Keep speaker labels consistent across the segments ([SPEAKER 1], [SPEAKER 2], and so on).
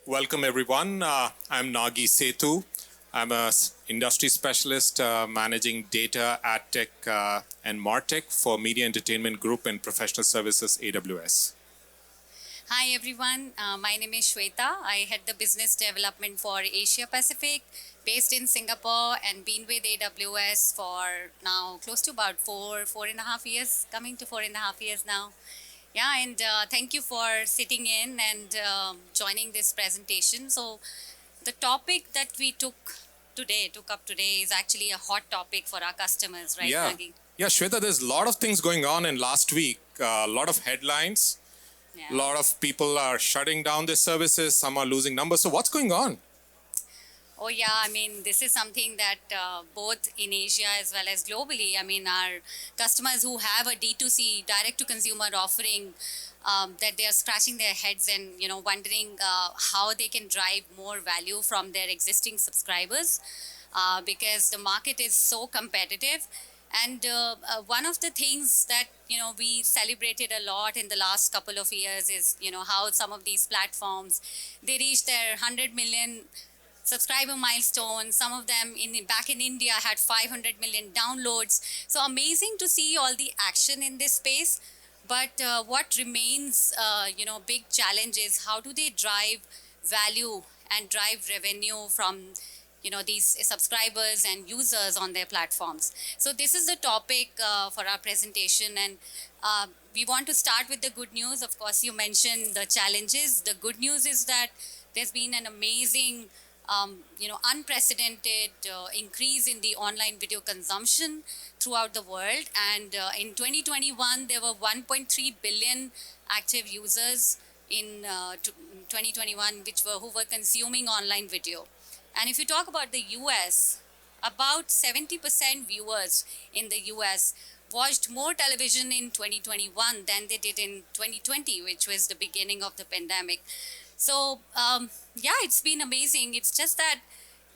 [SPEAKER 1] Welcome everyone. I'm Nagi Setu. I'm a industry specialist managing data, ad tech, and martech for Media Entertainment Group and Professional Services AWS.
[SPEAKER 2] Hi everyone, my name is Shweta. I head the business development for Asia Pacific, based in Singapore, and been with AWS for now close to about four and a half years, coming to 4.5 years now. Yeah, and thank you for sitting in and joining this presentation. So, the topic that we took up today is actually a hot topic for our customers, right,
[SPEAKER 1] Yeah.
[SPEAKER 2] Nagi?
[SPEAKER 1] Yeah, Shweta, there's a lot of things going on in last week. A lot of headlines. A
[SPEAKER 2] Yeah.
[SPEAKER 1] lot of people are shutting down their services. Some are losing numbers. So what's going on?
[SPEAKER 2] Oh, yeah. I mean, this is something that both in Asia as well as globally, I mean, our customers who have a D2C, direct to consumer offering, that they are scratching their heads and, wondering how they can drive more value from their existing subscribers because the market is so competitive. And one of the things that we celebrated a lot in the last couple of years is how some of these platforms they reached their 100 million subscriber milestone. Some of them back in India had 500 million downloads. So amazing to see all the action in this space. But what remains, big challenge is how do they drive value and drive revenue from these subscribers and users on their platforms. So this is the topic for our presentation, and we want to start with the good news. Of course, you mentioned the challenges. The good news is that there's been an amazing unprecedented increase in the online video consumption throughout the world. And in 2021, there were 1.3 billion active users in 2021, who were consuming online video. And if you talk about the US, about 70% viewers in the US watched more television in 2021 than they did in 2020, which was the beginning of the pandemic. So, yeah, it's been amazing. It's just that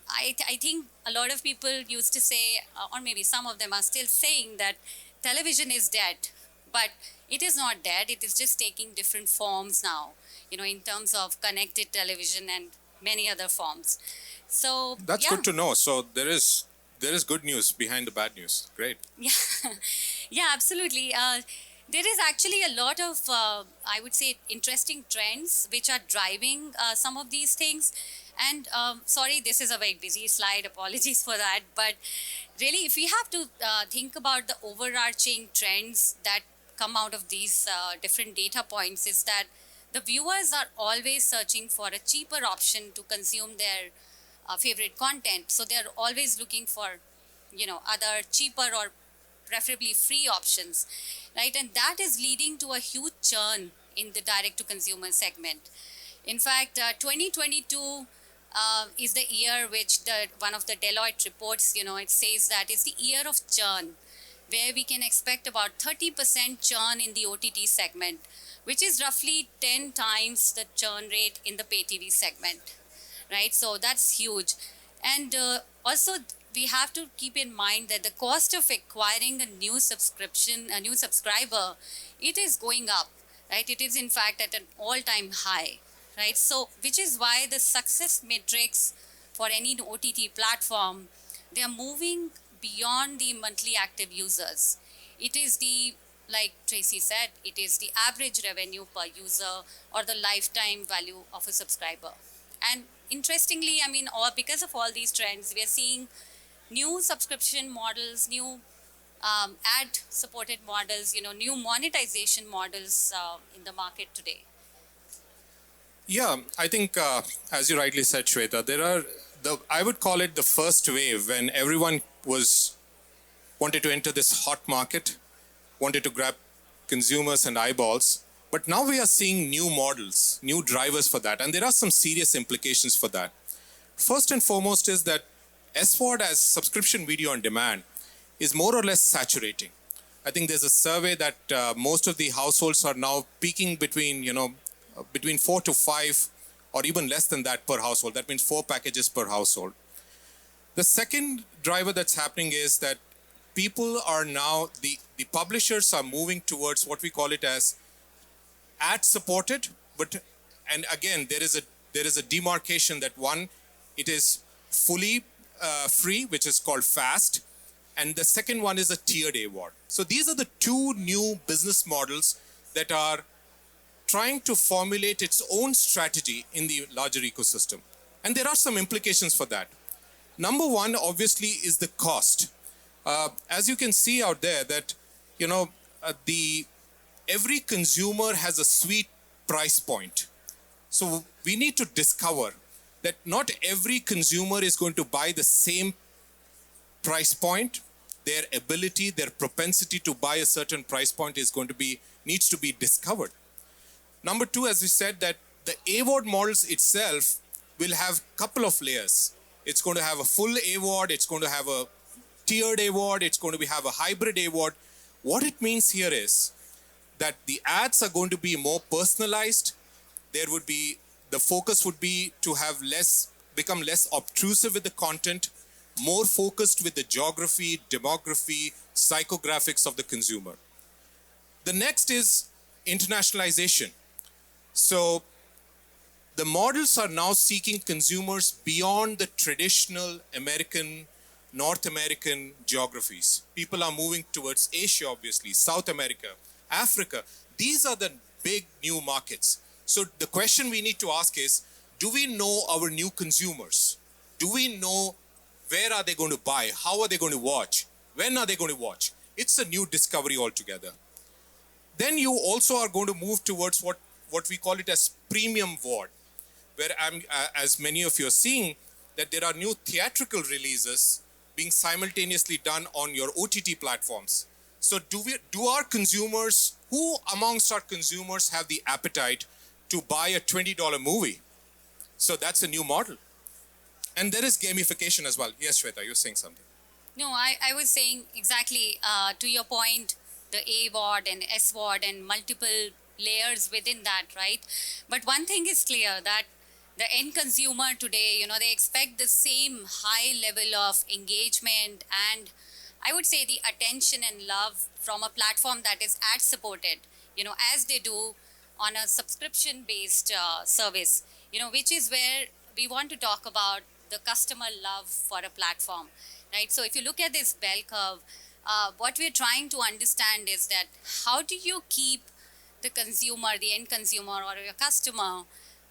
[SPEAKER 2] I think a lot of people used to say, or maybe some of them are still saying, that television is dead. But it is not dead. It is just taking different forms now, in terms of connected television and many other forms. So,
[SPEAKER 1] That's
[SPEAKER 2] yeah.
[SPEAKER 1] good to know. So there is good news behind the bad news. Great.
[SPEAKER 2] Yeah, yeah, absolutely. There is actually a lot of, I would say, interesting trends which are driving some of these things. And sorry, this is a very busy slide. Apologies for that. But really, if we have to think about the overarching trends that come out of these different data points, is that the viewers are always searching for a cheaper option to consume their favorite content. So they're always looking for, other cheaper or preferably free options, right? And that is leading to a huge churn in the direct to consumer segment. In fact, 2022 is the year which one of the Deloitte reports, it says that it's the year of churn, where we can expect about 30% churn in the OTT segment, which is roughly 10 times the churn rate in the pay TV segment, right? So that's huge. And also, we have to keep in mind that the cost of acquiring a new subscriber, it is going up, right? It is in fact at an all-time high, right? So, which is why the success metrics for any OTT platform, they are moving beyond the monthly active users. It is the, like Tracy said, it is the average revenue per user or the lifetime value of a subscriber. And interestingly, I mean, because of all these trends, we are seeing new subscription models, new ad supported models, new monetization models in the market today.
[SPEAKER 1] Yeah, I think as you rightly said, Shweta, there are I would call it the first wave when everyone wanted to enter this hot market, wanted to grab consumers and eyeballs. But now we are seeing new models, new drivers for that, and there are some serious implications for that. First and foremost is that SVOD as subscription video on demand is more or less saturating. I think there's a survey that most of the households are now peaking between 4 to 5 or even less than that per household. That means 4 packages per household. The second driver that's happening is that people are now, the publishers are moving towards what we call it as ad supported, and again, there there is a demarcation that one, it is fully free, which is called fast, and the second one is a tiered award. So these are the two new business models that are trying to formulate its own strategy in the larger ecosystem. And there are some implications for that. Number one, obviously, is the cost. As you can see out there, that the every consumer has a sweet price point. So we need to discover that not every consumer is going to buy the same price point. Their ability, their propensity to buy a certain price point is going to be needs to be discovered. Number two, as we said, that the award models itself will have a couple of layers. It's going to have a full award, it's going to have a tiered award, it's going to have a hybrid award. What it means here is that the ads are going to be more personalized. The focus would be to have become less obtrusive with the content, more focused with the geography, demography, psychographics of the consumer. The next is internationalization. So the models are now seeking consumers beyond the traditional North American geographies. People are moving towards Asia, obviously, South America, Africa. These are the big new markets. So the question we need to ask is, do we know our new consumers? Do we know where are they going to buy? How are they going to watch? When are they going to watch? It's a new discovery altogether. Then you also are going to move towards what we call it as premium VOD, where as many of you are seeing, that there are new theatrical releases being simultaneously done on your OTT platforms. So do our consumers, who amongst our consumers have the appetite to buy a $20 movie? So that's a new model. And there is gamification as well. Yes, Shweta, you're saying something.
[SPEAKER 2] No, I was saying exactly to your point, the A ward and S ward and multiple layers within that, right? But one thing is clear, that the end consumer today, they expect the same high level of engagement and I would say the attention and love from a platform that is ad supported, as they do on a subscription based service, which is where we want to talk about the customer love for a platform, right? So if you look at this bell curve, what we're trying to understand is that how do you keep the consumer, the end consumer or your customer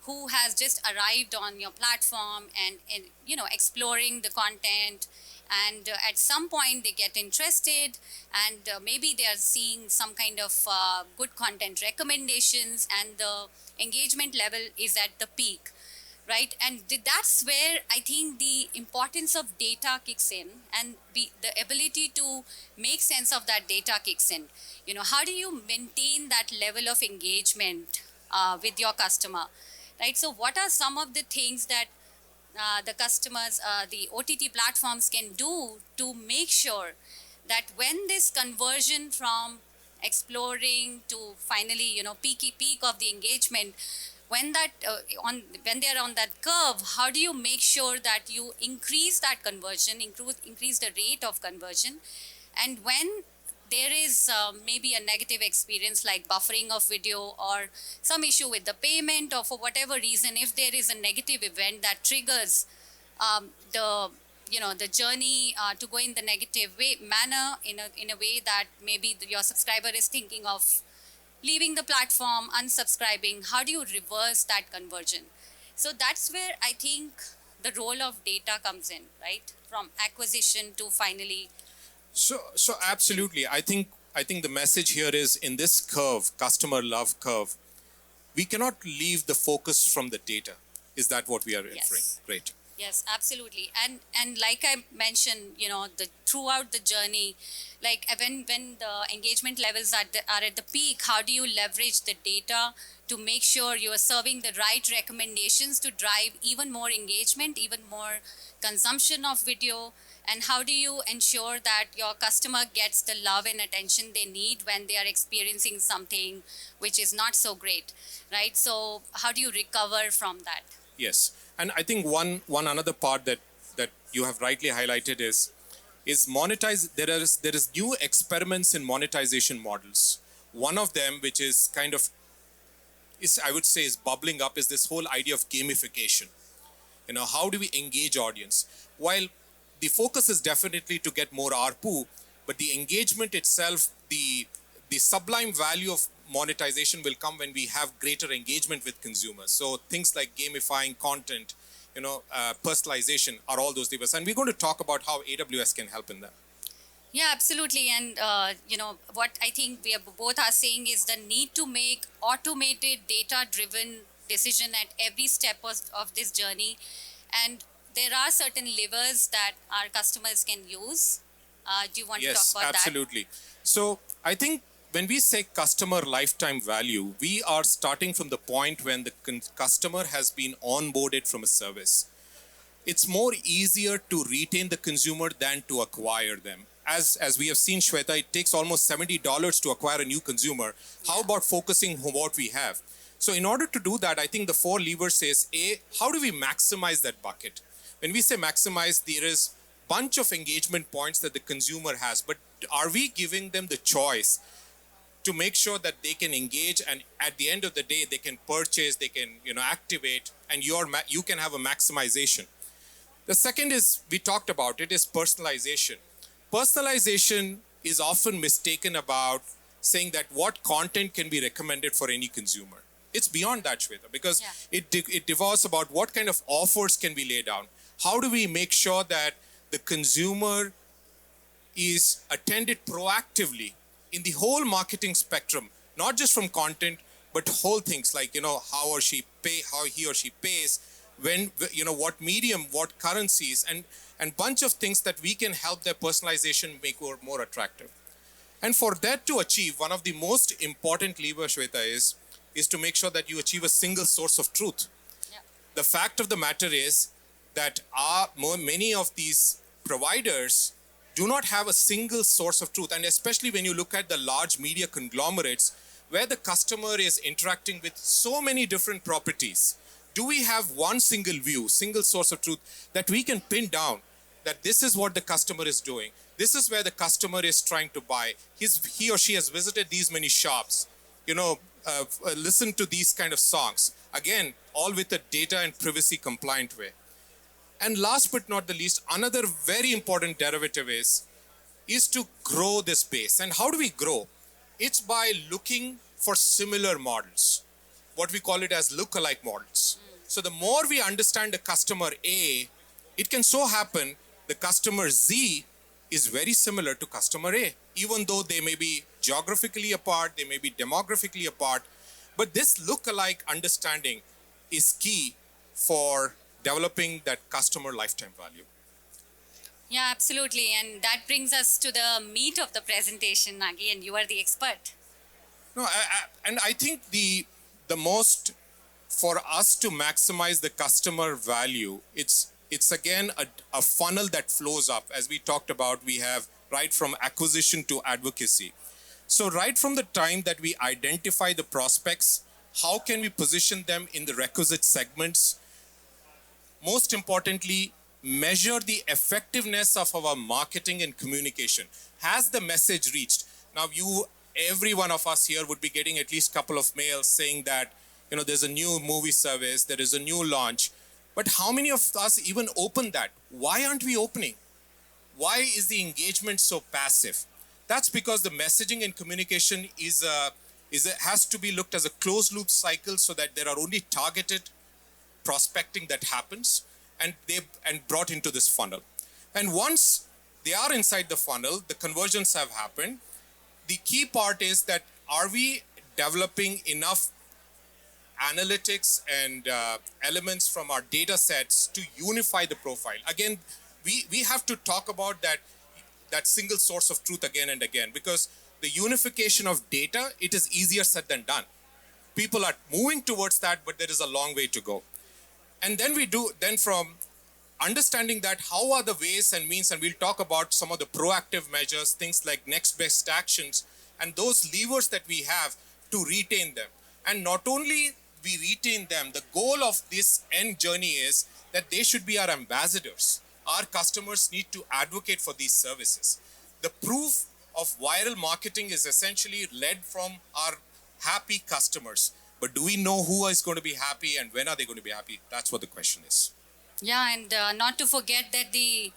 [SPEAKER 2] who has just arrived on your platform and exploring the content, and at some point they get interested and maybe they are seeing some kind of good content recommendations and the engagement level is at the peak, right? And that's where I think the importance of data kicks in and the ability to make sense of that data kicks in. How do you maintain that level of engagement with your customer, right? So what are some of the things that the customers, the OTT platforms can do to make sure that when this conversion from exploring to finally, peak of the engagement, when they are on that curve, how do you make sure that you increase that conversion, increase the rate of conversion, and when there is maybe a negative experience like buffering of video or some issue with the payment or for whatever reason, if there is a negative event that triggers the journey to go in the negative manner in a way that maybe your subscriber is thinking of leaving the platform, unsubscribing, how do you reverse that conversion? So that's where I think the role of data comes in, right? From acquisition to finally.
[SPEAKER 1] So absolutely. I think the message here is, in this curve, customer love curve, we cannot leave the focus from the data. Is that what we are inferring?
[SPEAKER 2] Yes.
[SPEAKER 1] Great.
[SPEAKER 2] Yes, absolutely. And like I mentioned, throughout the journey, like when the engagement levels are at the peak, how do you leverage the data to make sure you are serving the right recommendations to drive even more engagement, even more consumption of video? And how do you ensure that your customer gets the love and attention they need when they are experiencing something which is not so great, right? So how do you recover from that?
[SPEAKER 1] Yes. And I think one another part that you have rightly highlighted is monetize. There is new experiments in monetization models. One of them, which is kind of is, I would say, is bubbling up is this whole idea of gamification. How do we engage audience? While the focus is definitely to get more ARPU, but the engagement itself, the sublime value of monetization will come when we have greater engagement with consumers. So things like gamifying content, personalization are all those levers. And we're going to talk about how AWS can help in that.
[SPEAKER 2] Yeah, absolutely. And, what I think we are both are saying is the need to make automated, data-driven decision at every step of this journey. And there are certain levers that our customers can use. Do you want to talk
[SPEAKER 1] Yes,
[SPEAKER 2] about that?
[SPEAKER 1] absolutely. So I think when we say customer lifetime value, we are starting from the point when the customer has been onboarded from a service. It's more easier to retain the consumer than to acquire them. As we have seen, Shweta, it takes almost $70 to acquire a new consumer. How about focusing on what we have? So in order to do that, I think the four levers is A, how do we maximize that bucket? When we say maximize, there is bunch of engagement points that the consumer has, but are we giving them the choice to make sure that they can engage, and at the end of the day they can purchase, they can activate, and you can have a maximization. The second is, we talked about it, is personalization. Personalization is often mistaken about saying that what content can be recommended for any consumer. It's beyond that, Shweta, because it devolves about what kind of offers can we lay down. How do we make sure that the consumer is attended proactively in the whole marketing spectrum, not just from content, but whole things like, how he or she pays, when, what medium, what currencies, and bunch of things that we can help their personalization make more attractive. And for that to achieve, one of the most important levers, Shweta, is to make sure that you achieve a single source of truth.
[SPEAKER 2] Yeah.
[SPEAKER 1] The fact of the matter is that many of these providers do not have a single source of truth. And especially when you look at the large media conglomerates where the customer is interacting with so many different properties, do we have one single view, single source of truth that we can pin down that this is what the customer is doing? This is where the customer is trying to buy. He or she has visited these many shops, listen to these kind of songs. Again, all with a data and privacy compliant way. And last but not the least, another very important derivative is to grow this base. And how do we grow? It's by looking for similar models, what we call it as lookalike models. So the more we understand the customer A, it can so happen the customer Z is very similar to customer A, even though they may be geographically apart, they may be demographically apart. But this lookalike understanding is key for developing that customer lifetime value.
[SPEAKER 2] Yeah, absolutely. And that brings us to the meat of the presentation, Nagi, and you are the expert.
[SPEAKER 1] No, and I think the most, for us to maximize the customer value, it's again a funnel that flows up. As we talked about, we have right from acquisition to advocacy. So right from the time that we identify the prospects, how can we position them in the requisite segments? Most importantly, measure the effectiveness of our marketing and communication. Has the message reached? Now, every one of us here would be getting at least a couple of mails saying that, there's a new movie service, there is a new launch. But how many of us even open that? Why aren't we opening? Why is the engagement so passive? That's because the messaging and communication has to be looked as a closed loop cycle, so that there are only targeted prospecting that happens and brought into this funnel. And once they are inside the funnel, the conversions have happened. The key part is that, are we developing enough analytics and elements from our data sets to unify the profile? Again, we have to talk about that single source of truth again and again, because the unification of data, it is easier said than done. People are moving towards that, but there is a long way to go. And then from understanding that, how are the ways and means, and we'll talk about some of the proactive measures, things like next best actions, and those levers that we have to retain them. And not only we retain them, the goal of this end journey is that they should be our ambassadors. Our customers need to advocate for these services. The proof of viral marketing is essentially led from our happy customers. But do we know who is going to be happy and when are they going to be happy? That's what the question is.
[SPEAKER 2] Yeah, and not to forget that the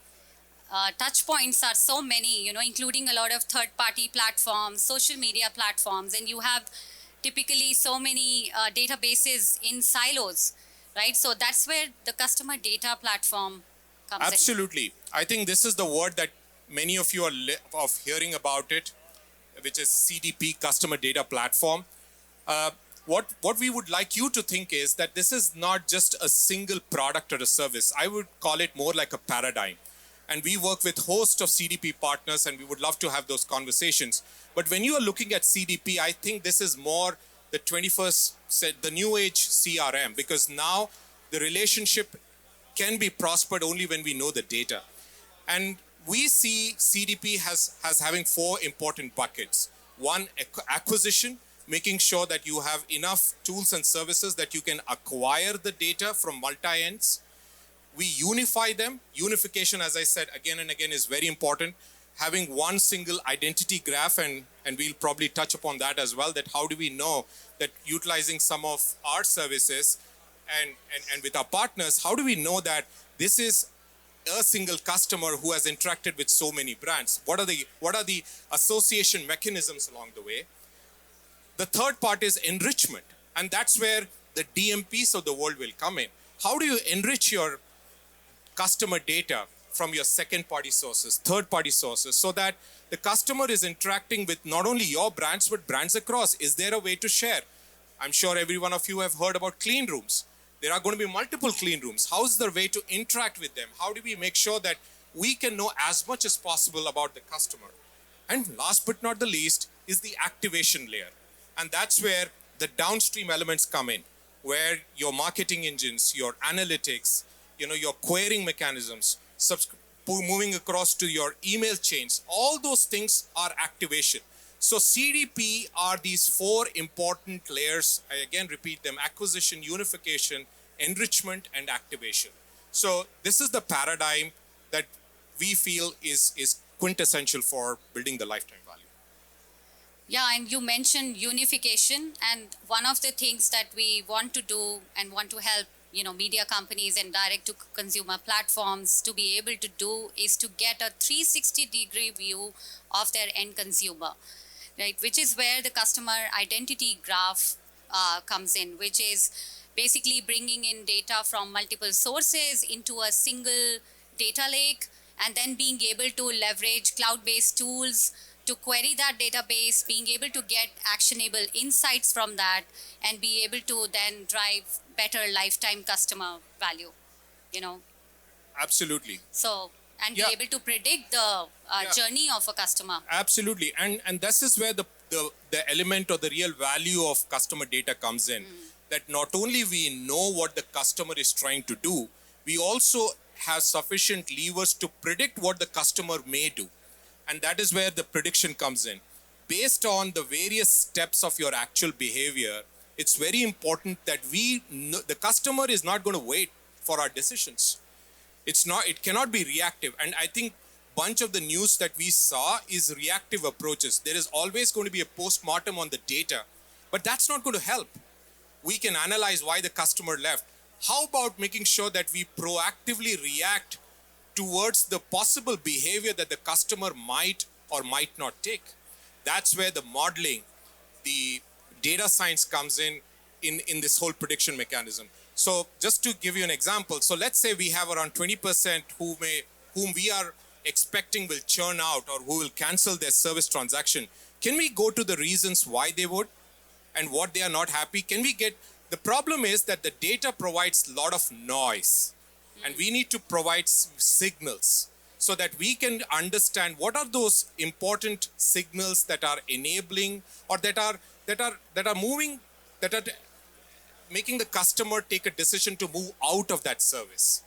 [SPEAKER 2] touch points are so many, including a lot of third party platforms, social media platforms, and you have typically so many databases in silos, right? So that's where the customer data platform comes in.
[SPEAKER 1] Absolutely. I think this is the word that many of you are of hearing about it, which is CDP, Customer Data Platform. Uh, what we would like you to think is that this is not just a single product or a service. I would call it more like a paradigm. And we work with host of CDP partners, and we would love to have those conversations. But when you are looking at CDP, I think this is more the 21st, the new age CRM, because now the relationship can be prospered only when we know the data. And we see CDP has having four important buckets. One, acquisition, making sure that you have enough tools and services that you can acquire the data from multi-ends. We unify them. Unification, as I said again and again, is very important. Having one single identity graph, and we'll probably touch upon that as well, that how do we know that utilizing some of our services and with our partners, how do we know that this is a single customer who has interacted with so many brands? What are the association mechanisms along the way? The third part is enrichment, and that's where the DMPs of the world will come in. How do you enrich your customer data from your second party sources, third party sources, so that the customer is interacting with not only your brands but brands across? Is there a way to share? I'm sure every one of you have heard about clean rooms. There are going to be multiple clean rooms. How's the way to interact with them? How do we make sure that we can know as much as possible about the customer? And last but not the least is the activation layer. And that's where the downstream elements come in, where your marketing engines, your analytics, your querying mechanisms, moving across to your email chains, all those things are activation. So CDP are these four important layers. I again repeat them: acquisition, unification, enrichment, and activation. So this is the paradigm that we feel is quintessential for building the lifetime value.
[SPEAKER 2] Yeah, and you mentioned unification, and one of the things that we want to do and want to help media companies and direct to consumer platforms to be able to do is to get a 360-degree view of their end consumer, right? Which is where the customer identity graph comes in, which is basically bringing in data from multiple sources into a single data lake, and then being able to leverage cloud-based tools to query that database, being able to get actionable insights from that, and be able to then drive better lifetime customer value,
[SPEAKER 1] Absolutely.
[SPEAKER 2] So, and
[SPEAKER 1] Yeah.
[SPEAKER 2] be able to predict the
[SPEAKER 1] Yeah.
[SPEAKER 2] journey of a customer.
[SPEAKER 1] Absolutely. And this is where the element or the real value of customer data comes in. That not only we know what the customer is trying to do, we also have sufficient levers to predict what the customer may do. And that is where the prediction comes in. Based on the various steps of your actual behavior, it's very important that we know, the customer is not going to wait for our decisions. It cannot be reactive. And I think bunch of the news that we saw is reactive approaches. There is always going to be a post-mortem on the data, but that's not going to help. We can analyze why the customer left. How about making sure that we proactively react towards the possible behavior that the customer might or might not take? That's where the modeling, the data science comes in this whole prediction mechanism. So just to give you an example, so let's say we have around 20% whom we are expecting will churn out or who will cancel their service transaction. Can we go to the reasons why they would and what they are not happy? Can we get, the problem is that the data provides a lot of noise, and we need to provide signals so that we can understand what are those important signals that are enabling or that are moving, that are making the customer take a decision to move out of that service.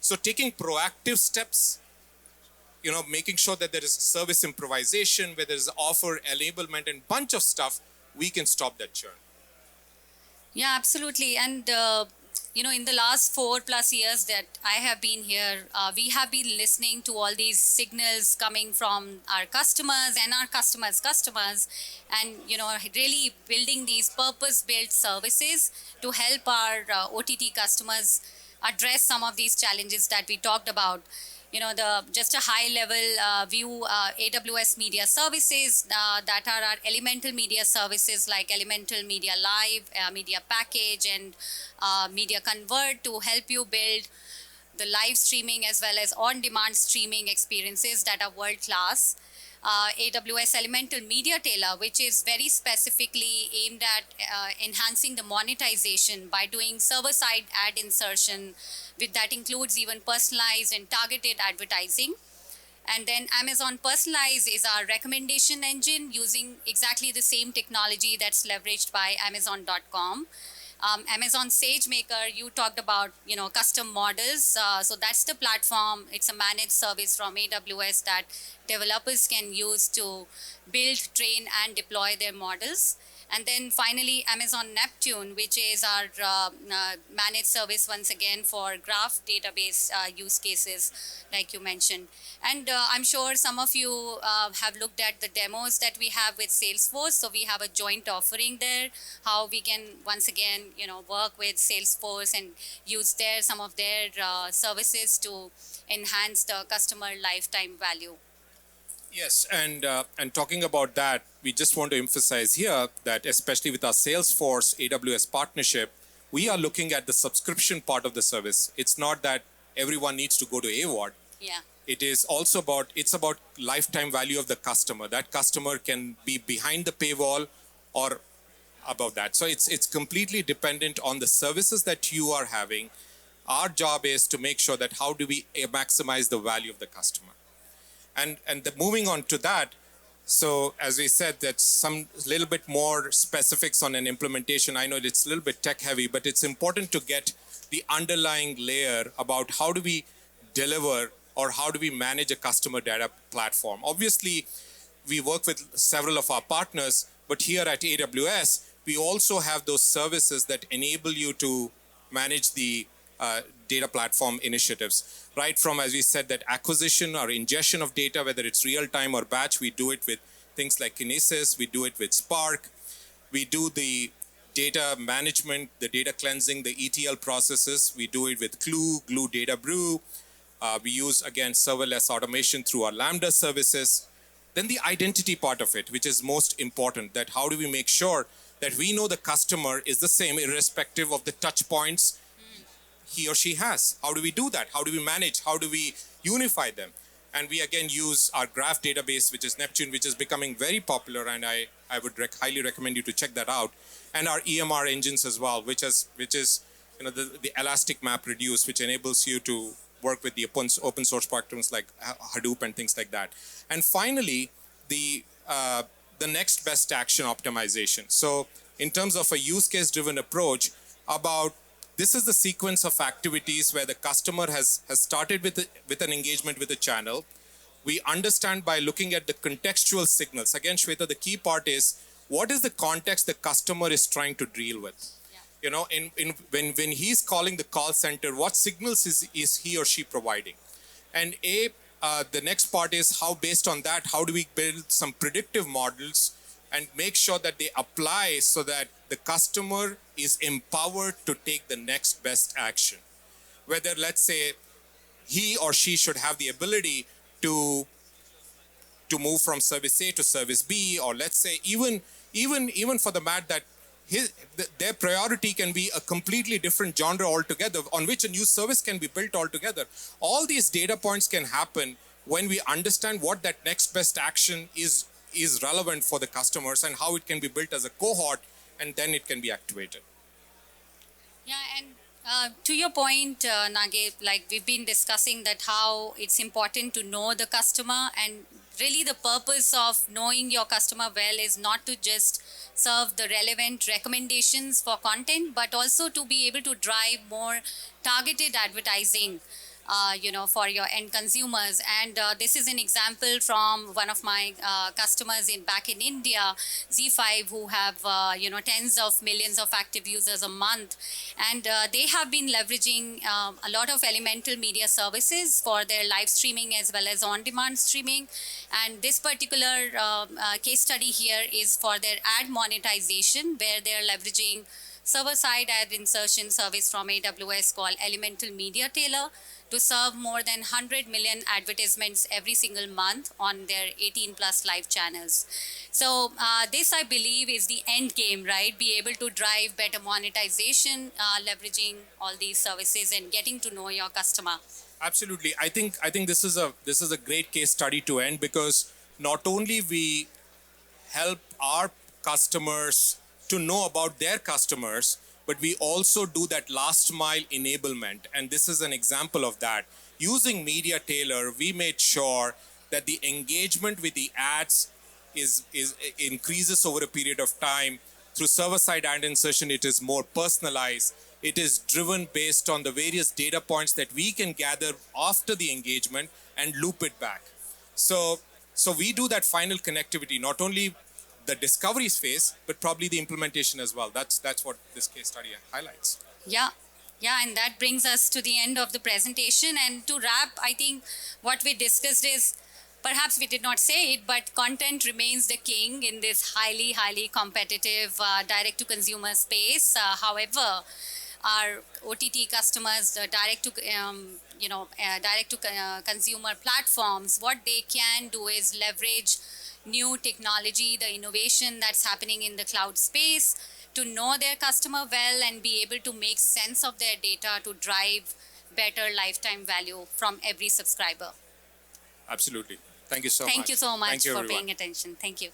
[SPEAKER 1] So taking proactive steps, making sure that there is service improvisation, where there is offer enablement and bunch of stuff, we can stop that churn.
[SPEAKER 2] Yeah, absolutely. And in the last 4+ years that I have been here, we have been listening to all these signals coming from our customers and our customers, and really building these purpose-built services to help our OTT customers address some of these challenges that we talked about. The just a high level view, AWS media services that are our elemental media services like elemental media live, media package, and media convert to help you build the live streaming as well as on demand streaming experiences that are world class. AWS Elemental Media Tailor, which is very specifically aimed at enhancing the monetization by doing server side ad insertion, with that includes even personalized and targeted advertising. And then Amazon Personalize is our recommendation engine using exactly the same technology that's leveraged by Amazon.com. Amazon SageMaker, you talked about, custom models. So that's the platform. It's a managed service from AWS that developers can use to build, train, and deploy their models. And then finally, Amazon Neptune, which is our managed service once again for graph database use cases, like you mentioned. And I'm sure some of you have looked at the demos that we have with Salesforce. So we have a joint offering there, how we can once again, work with Salesforce and use some of their services to enhance the customer lifetime value.
[SPEAKER 1] Yes, and talking about that, we just want to emphasize here that especially with our Salesforce AWS partnership, we are looking at the subscription part of the service. It's not that everyone needs to go to AWOD.
[SPEAKER 2] Yeah.
[SPEAKER 1] It is also about lifetime value of the customer. That customer can be behind the paywall or above that. So it's completely dependent on the services that you are having. Our job is to make sure that how do we maximize the value of the customer. And moving on to that, so as we said, that's some little bit more specifics on an implementation. I know it's a little bit tech heavy, but it's important to get the underlying layer about how do we deliver or how do we manage a customer data platform. Obviously, we work with several of our partners, but here at AWS, we also have those services that enable you to manage the data platform initiatives, right from, as we said, that acquisition or ingestion of data, whether it's real time or batch. We do it with things like Kinesis, we do it with Spark, we do the data management, the data cleansing, the ETL processes, we do it with Glue Data Brew. We use, again, serverless automation through our Lambda services. Then the identity part of it, which is most important, that how do we make sure that we know the customer is the same irrespective of the touch points he or she has. How do we do that? How do we manage? How do we unify them? And we again use our graph database, which is Neptune, which is becoming very popular, and I would highly recommend you to check that out. And our EMR engines as well, which is the Elastic Map Reduce, which enables you to work with the open source platforms like Hadoop and things like that. And finally, the next best action optimization. So in terms of a use case driven approach, this is the sequence of activities where the customer has started with an engagement with a channel. We understand by looking at the contextual signals. Again, Shweta, the key part is what is the context the customer is trying to deal with? Yeah. When he's calling the call center, what signals is he or she providing? And the next part is how, based on that, how do we build some predictive models and make sure that they apply so that the customer is empowered to take the next best action. Whether, let's say, he or she should have the ability to move from service A to service B, or let's say even for the matter that their priority can be a completely different genre altogether on which a new service can be built altogether. All these data points can happen when we understand what that next best action is relevant for the customers and how it can be built as a cohort, and then it can be activated.
[SPEAKER 2] Yeah, and to your point, Nage, like we've been discussing that how it's important to know the customer, and really the purpose of knowing your customer well is not to just serve the relevant recommendations for content, but also to be able to drive more targeted advertising for your end consumers. And this is an example from one of my customers back in India, Z5, who have tens of millions of active users a month, and they have been leveraging a lot of elemental media services for their live streaming as well as on-demand streaming. And this particular case study here is for their ad monetization, where they're leveraging server-side ad insertion service from AWS called Elemental Media Tailor to serve more than 100 million advertisements every single month on their 18 plus live channels. So this, I believe, is the end game, right? Be able to drive better monetization, leveraging all these services and getting to know your customer.
[SPEAKER 1] Absolutely. I think this is a great case study to end, because not only we help our customers to know about their customers, but we also do that last mile enablement. And this is an example of that. Using Media Tailor, we made sure that the engagement with the ads is increases over a period of time. Through server-side ad insertion, it is more personalized. It is driven based on the various data points that we can gather after the engagement and loop it back. So we do that final connectivity, not only the discovery phase, but probably the implementation as well. That's what this case study highlights.
[SPEAKER 2] Yeah. Yeah, and that brings us to the end of the presentation. And to wrap, I think what we discussed is, perhaps we did not say it, but content remains the king in this highly, highly competitive direct-to-consumer space. However, our OTT customers, the direct-to-consumer platforms, what they can do is leverage new technology, the innovation that's happening in the cloud space, to know their customer well and be able to make sense of their data to drive better lifetime value from every subscriber.
[SPEAKER 1] Absolutely. Thank you so much.
[SPEAKER 2] Thank you so much
[SPEAKER 1] Thank you,
[SPEAKER 2] for
[SPEAKER 1] everyone.
[SPEAKER 2] paying attention. Thank you.